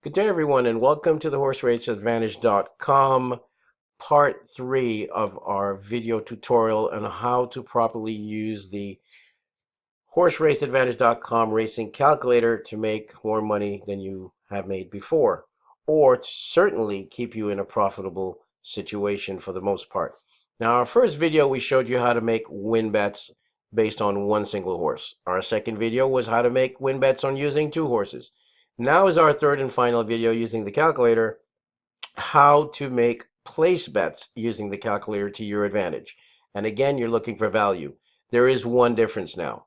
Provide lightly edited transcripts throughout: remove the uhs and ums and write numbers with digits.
Good day, everyone, and welcome to the horseraceadvantage.com part 3 of our video tutorial on how to properly use the horseraceadvantage.com racing calculator to make more money than you have made before, or to certainly keep you in a profitable situation for the most part. Now, our first video, we showed you how to make win bets based on one single horse. Our second video was how to make win bets on using two horses. Now is our third and final video using the calculator, how to make place bets using the calculator to your advantage. And again, you're looking for value. There is one difference now.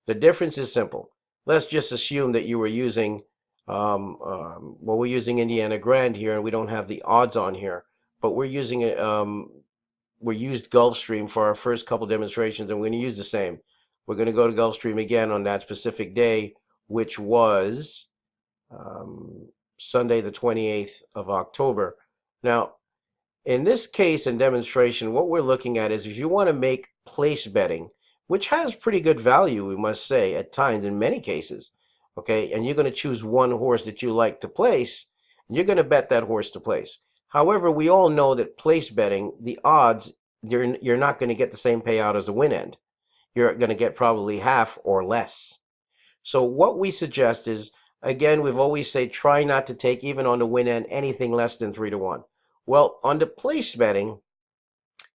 The difference is simple. Let's just assume that you were using, well, we're using Indiana Grand here, and we don't have the odds on here, but we're using we used Gulfstream for our first couple demonstrations, and we're going to use the same. We're going to go to Gulfstream again on that specific day, which was Sunday, the 28th of October. Now, in this case and demonstration, what we're looking at is if you want to make place betting, which has pretty good value, we must say, at times in many cases, okay, and you're going to choose one horse that you like to place, and you're going to bet that horse to place. However, we all know that place betting, the odds, you're not going to get the same payout as the win end. You're going to get probably half or less. So what we suggest is, again, we've always said try not to take, even on the win end, anything less than 3-1. Well, on the place betting,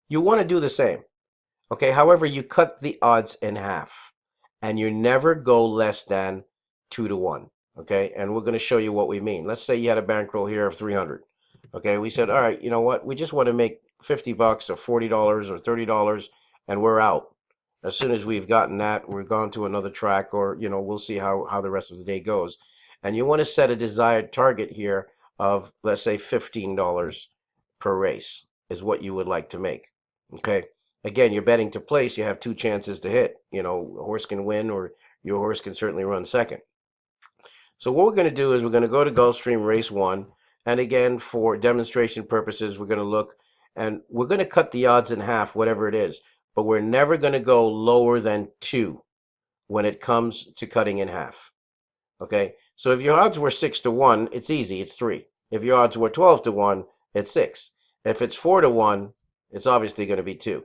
you want to do the same. Okay, however, you cut the odds in half, and you never go less than 2-1. Okay, and we're going to show you what we mean. Let's say you had a bankroll here of 300. Okay, we said, all right, you know what? We just want to make 50 bucks or $40 or $30, and we're out. As soon as we've gotten that, we're gone to another track, or we'll see how the rest of the day goes. And you want to set a desired target here of, let's say, $15 per race is what you would like to make. Okay. Again, you're betting to place. You have two chances to hit. A horse can win, or your horse can certainly run second. So what we're going to do is we're going to go to Gulfstream Race 1. And again, for demonstration purposes, we're going to look, and we're going to cut the odds in half, whatever it is. But we're never going to go lower than 2 when it comes to cutting in half. Okay, so if your odds were 6-1, it's easy, it's 3. If your odds were 12-1, it's 6. If it's 4-1, it's obviously going to be 2.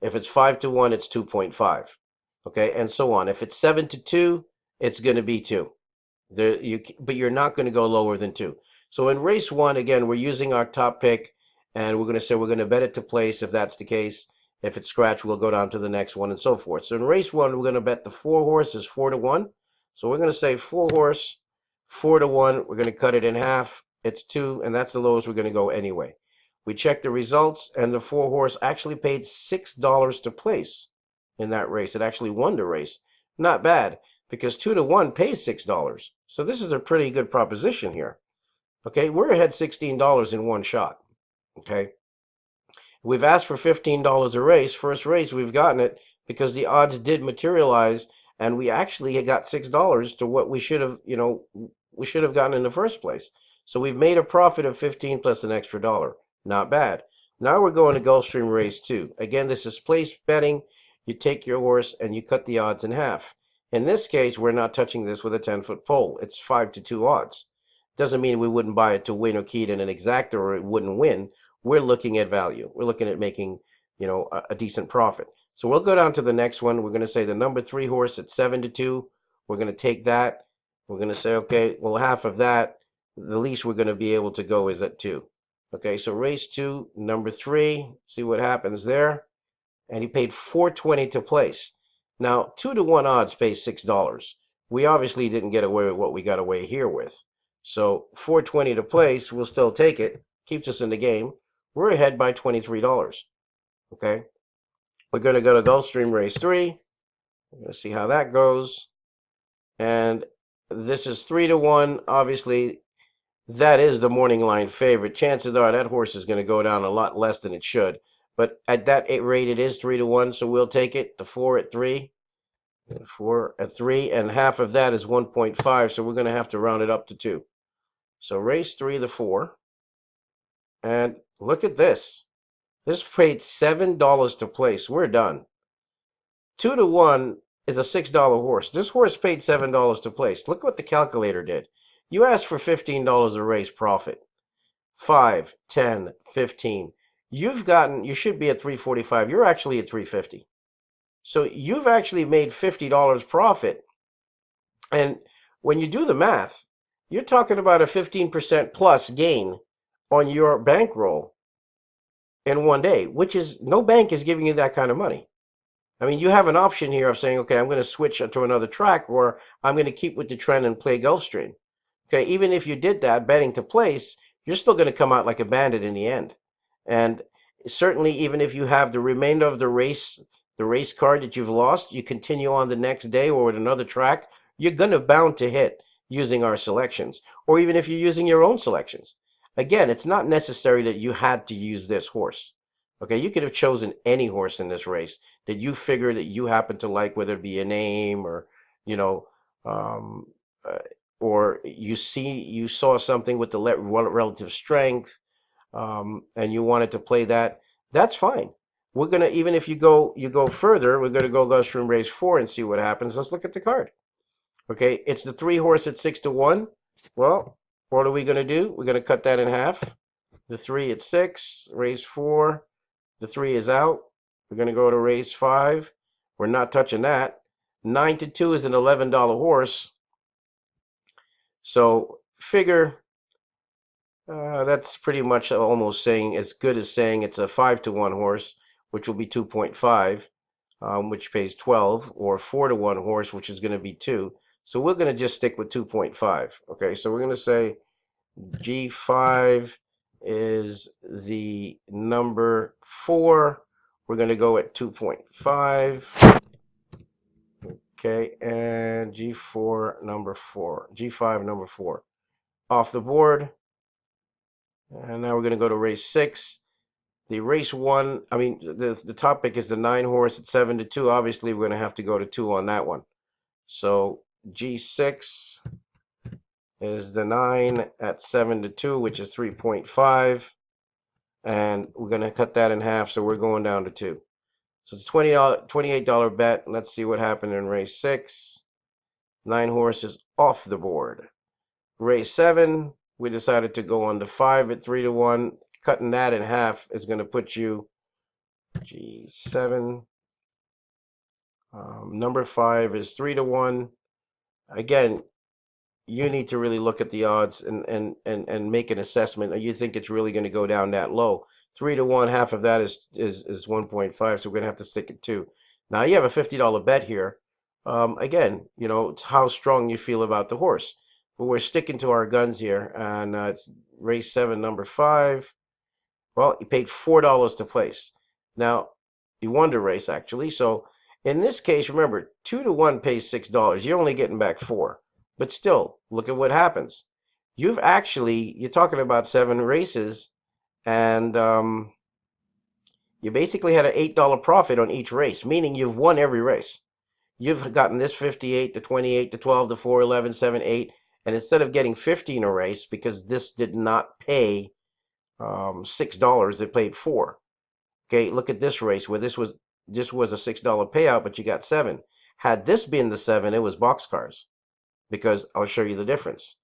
If it's 5-1, it's 2.5. Okay, and so on. If it's 7-2, it's going to be 2. But you're not going to go lower than 2. So in race 1, again, we're using our top pick, and we're going to say we're going to bet it to place if that's the case. If it's scratch, we'll go down to the next one and so forth. So in race 1, we're going to bet the 4 horses 4-1. So we're going to say 4 horse, 4-1. We're going to cut it in half. It's 2, and that's the lowest we're going to go anyway. We checked the results, and the 4 horse actually paid $6 to place in that race. It actually won the race. Not bad, because 2-1 pays $6. So this is a pretty good proposition here. Okay, we're ahead $16 in one shot. Okay. We've asked for $15 a race. First race, we've gotten it because the odds did materialize, and we actually got $6 to what we should have, gotten in the first place. So we've made a profit of 15 plus an extra dollar. Not bad. Now we're going to Gulfstream Race 2. Again, this is place betting. You take your horse and you cut the odds in half. In this case, we're not touching this with a 10-foot pole. It's 5-2 odds. Doesn't mean we wouldn't buy it to win or key it in an exacta or it wouldn't win. We're looking at value. We're looking at making, a decent profit. So we'll go down to the next one. We're going to say the number 3 horse at 7-2. We're going to take that. We're going to say, okay, well, half of that, the least we're going to be able to go is at 2. Okay, so race 2, number 3. See what happens there. And he paid $4.20 to place. Now, 2-1 odds pays $6. We obviously didn't get away with what we got away here with. So $4.20 to place, we'll still take it. Keeps us in the game. We're ahead by $23. Okay. We're going to go to Gulfstream Race 3. We're going to see how that goes. And this is 3-1. Obviously, that is the morning line favorite. Chances are that horse is going to go down a lot less than it should. But at that rate, it is 3-1, so we'll take it. The 4 at 3. 4 at 3, and half of that is 1.5, so we're going to have to round it up to 2. So race 3, the 4. And look at this. This paid $7 to place. We're done. 2-1 is a $6 horse. This horse paid $7 to place. Look what the calculator did. You asked for $15 a race profit. 5, 10, 15. You should be at 345. You're actually at 350. So you've actually made $50 profit. And when you do the math, you're talking about a 15% plus gain on your bankroll in one day, which is no bank is giving you that kind of money. I mean, you have an option here of saying, okay, I'm going to switch to another track, or I'm going to keep with the trend and play Gulfstream. Okay, even if you did that, betting to place, you're still going to come out like a bandit in the end. And certainly, even if you have the remainder of the race card that you've lost, you continue on the next day or with another track, you're going to bound to hit using our selections, or even if you're using your own selections. Again, it's not necessary that you had to use this horse. Okay, you could have chosen any horse in this race that you figure that you happen to like, whether it be a name or, you know, um, uh, or you saw something with the relative strength, and you wanted to play that. That's fine. We're gonna even if you go further, we're gonna go Lustrum race 4 and see what happens. Let's look at the card. Okay, it's the 3 horse at 6 to 1. Well, what are we gonna do? We're gonna cut that in half. The 3 at 6, race 4. The 3 is out. We're going to go to race 5. We're not touching that. 9 to 2 is an $11 horse. So figure that's pretty much almost saying as good as saying it's a 5 to 1 horse, which will be 2.5, which pays 12, or 4 to 1 horse, which is going to be 2. So we're going to just stick with 2.5. Okay, so we're going to say G5 is the number 4. We're going to go at 2.5. Okay, and G4 number 4. G5 number 4. Off the board. And now we're going to go to race 6. The race 1, I mean, the topic is the 9 horse at 7 to 2. Obviously, we're going to have to go to 2 on that one. So G6 is the 9 at 7 to 2, which is 3.5. And we're going to cut that in half, so we're going down to 2. So it's a $28 bet. Let's see what happened in race 6. 9 horses off the board. Race 7, we decided to go on to 5 at 3 to 1. Cutting that in half is going to put you G7. Number 5 is 3 to 1. Again, you need to really look at the odds and make an assessment. You think it's really going to go down that low? 3 to 1, half of that is 1.5, so we're going to have to stick at 2. Now you have a $50 bet here. Again, it's how strong you feel about the horse. But we're sticking to our guns here, and it's race 7, number 5. Well, you paid $4 to place. Now, you won the race, actually. So in this case, remember, 2 to 1 pays $6. You're only getting back 4. But still, look at what happens. You're talking about 7 races, and you basically had an $8 profit on each race, meaning you've won every race. You've gotten this 58 to 28 to 12 to 4, 11, 7, 8, and instead of getting 15 a race, because this did not pay $6, it paid 4. Okay, look at this race where this was a $6 payout, but you got 7. Had this been the 7, it was boxcars, because I'll show you the difference.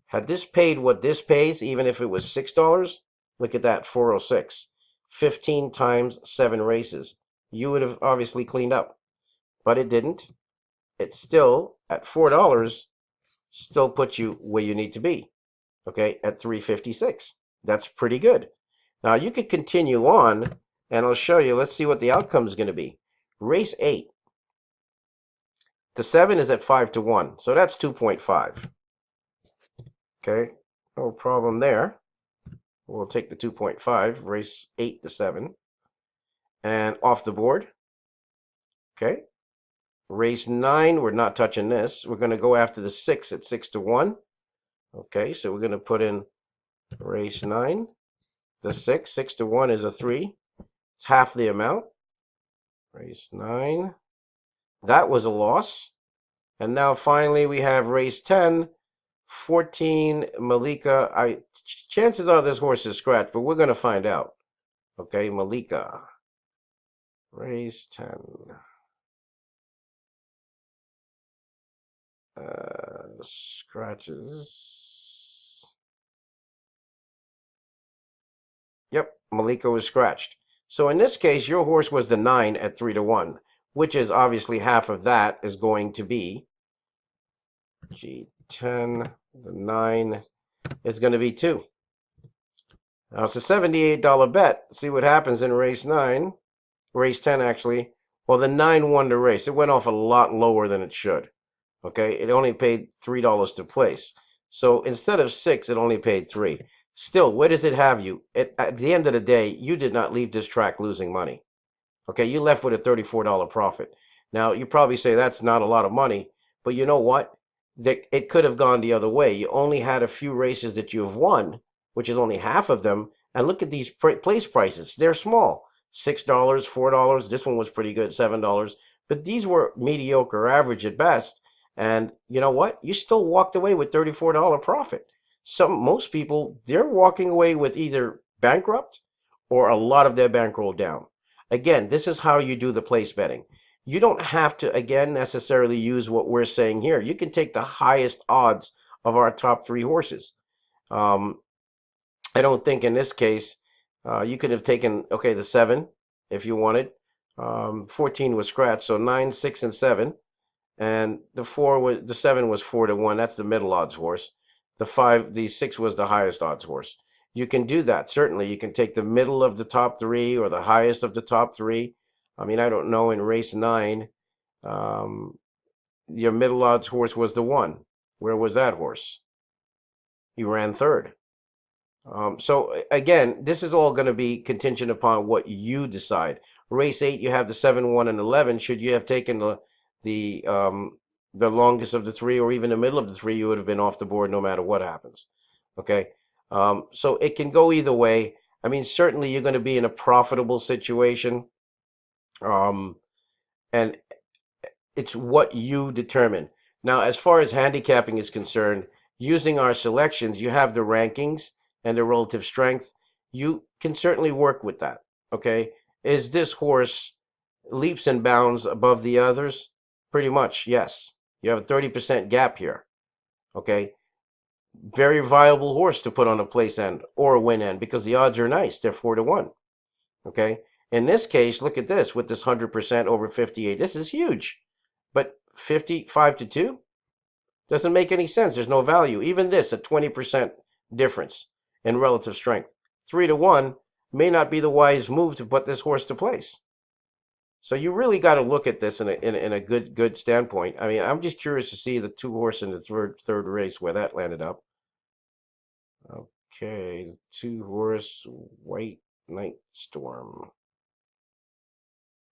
Had this paid what this pays, even if it was $6, look at that, 406. 15 times 7 races. You would have obviously cleaned up, but it didn't. It's still at $4, still puts you where you need to be. Okay, at 356. That's pretty good. Now you could continue on, and I'll show you. Let's see what the outcome is going to be. Race 8. The 7 is at 5 to 1, so that's 2.5. Okay, no problem there. We'll take the 2.5, race 8 to 7, and off the board. Okay, race 9, we're not touching this. We're going to go after the 6 at 6 to 1. Okay, so we're going to put in race 9. The 6 to 1 is a 3. It's half the amount. Race 9. That was a loss. And now finally we have race 10. 14, Malika. Chances are this horse is scratched, but we're going to find out. Okay, Malika. Race 10. Scratches. Yep, Malika was scratched. So in this case, your horse was the 9 at 3-1, which is obviously half of that is going to be G10. The 9 is going to be 2. Now it's a $78 bet. See what happens in race 9. Race 10, actually. Well, the 9 won the race. It went off a lot lower than it should. Okay, it only paid $3 to place. So instead of 6, it only paid 3. Still, where does it have you? At the end of the day, you did not leave this track losing money. Okay, you left with a $34 profit. Now, you probably say that's not a lot of money, but you know what? It could have gone the other way. You only had a few races that you have won, which is only half of them. And look at these place prices. They're small. $6, $4. This one was pretty good, $7. But these were mediocre, average at best. And you know what? You still walked away with $34 profit. Most people, they're walking away with either bankrupt or a lot of their bankroll down. Again, this is how you do the place betting. You don't have to, again, necessarily use what we're saying here. You can take the highest odds of our top 3 horses. Um, I don't think in this case you could have taken, okay, the 7 if you wanted. 14 was scratched, so 9, 6, and 7. And the 7 was 4-1. That's the middle odds horse. The 6 was the highest odds horse. You can do that. Certainly, you can take the middle of the top 3 or the highest of the top 3. I mean, I don't know. In race 9, um, your middle odds horse was the 1. Where was that horse? He ran 3rd. So again, this is all going to be contingent upon what you decide. Race 8, you have the 7, 1, and 11. Should you have taken the um, the longest of the 3, or even the middle of the 3, you would have been off the board no matter what happens. Okay, so it can go either way. I mean, certainly you're going to be in a profitable situation, um, and it's what you determine. Now, as far as handicapping is concerned, using our selections, you have the rankings and the relative strength. You can certainly work with that. Okay. Is this horse leaps and bounds above the others? Pretty much, yes. You have a 30% gap here. Okay. Very viable horse to put on a place end or a win end because the odds are nice. They're 4-1. Okay. In this case, look at this with this 100% over 58. This is huge. But 55-2 doesn't make any sense. There's no value. Even this, a 20% difference in relative strength. 3-1 may not be the wise move to put this horse to place. So you really got to look at this in a good standpoint. I mean, I'm just curious to see the 2 horse in the third race where that landed up. Okay, the 2 horse White Night Storm.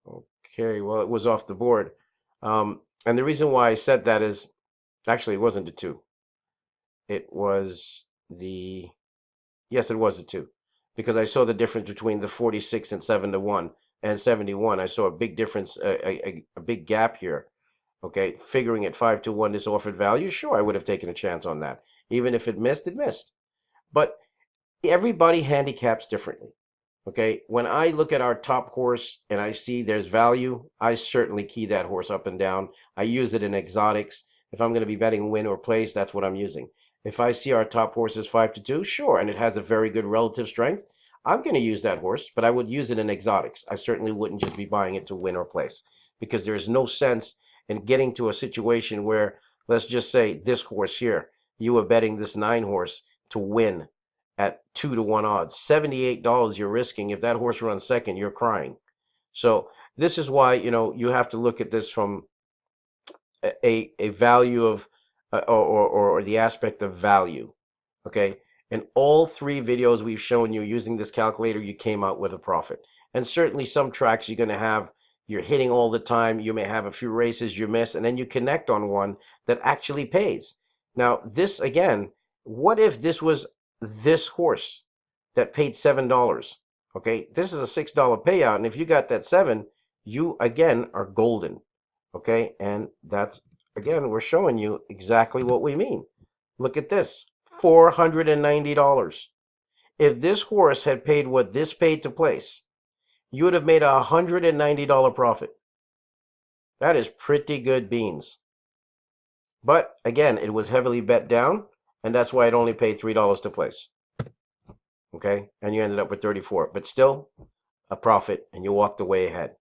Okay, well, it was off the board. And the reason why I said that is actually it wasn't the 2. It was yes, it was the 2. Because I saw the difference between the 46 and 7-1 and 71. I saw a big difference, a big gap here. Okay, figuring at 5-1 this offered value, sure, I would have taken a chance on that. Even if it missed, it missed. But everybody handicaps differently. Okay, when I look at our top horse and I see there's value, I certainly key that horse up and down. I use it in exotics. If I'm going to be betting win or place, that's what I'm using. If I see our top horse is 5-2, sure, and it has a very good relative strength, I'm going to use that horse, but I would use it in exotics. I certainly wouldn't just be buying it to win or place because there is no sense in getting to a situation where, let's just say this horse here, you are betting this 9 horse to win at 2-1 odds. $78 you're risking. If that horse runs second, you're crying. So this is why, you have to look at this from a value of or the aspect of value. Okay. In all 3 videos we've shown you using this calculator, you came out with a profit. And certainly some tracks you're going to have, you're hitting all the time. You may have a few races you miss, and then you connect on one that actually pays. Now, this again, what if this was this horse that paid $7? Okay, this is a $6 payout, and if you got that 7, you again are golden. Okay, and that's again, we're showing you exactly what we mean. Look at this, $490. If this horse had paid what this paid to place, you would have made a $190 profit. That is pretty good beans. But again, it was heavily bet down, and that's why it only paid $3 to place. Okay, and you ended up with 34, but still a profit, and you walked away ahead.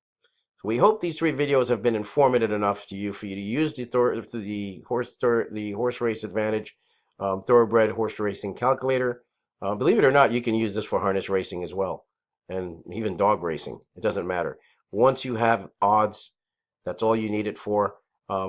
So we hope these 3 videos have been informative enough to you for you to use the horse race advantage thoroughbred horse racing calculator. Believe it or not, you can use this for harness racing as well, and even dog racing. It doesn't matter. Once you have odds, that's all you need it for.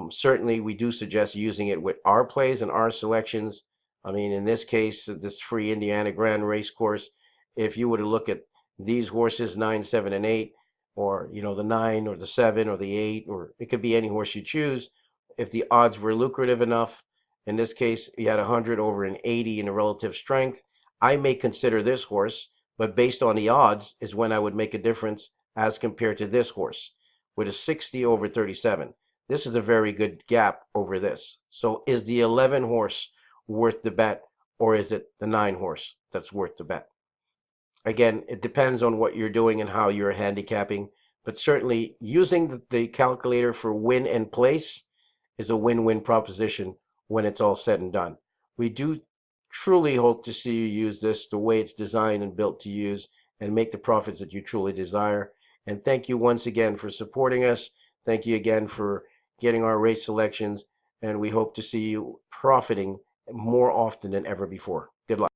Certainly, we do suggest using it with our plays and our selections. I mean, in this case, this free Indiana Grand Race course, if you were to look at these horses, 9, 7, and 8, or the 9 or the 7 or the 8, or it could be any horse you choose. If the odds were lucrative enough, in this case, you had 100 over an 80 in the relative strength, I may consider this horse, but based on the odds is when I would make a difference as compared to this horse with a 60 over 37. This is a very good gap over this. So is the 11 horse worth the bet, or is it the 9 horse that's worth the bet? Again, it depends on what you're doing and how you're handicapping, but certainly using the calculator for win and place is a win-win proposition when it's all said and done. We do truly hope to see you use this the way it's designed and built to use and make the profits that you truly desire. And thank you once again for supporting us. Thank you again for getting our race selections, and we hope to see you profiting more often than ever before. Good luck.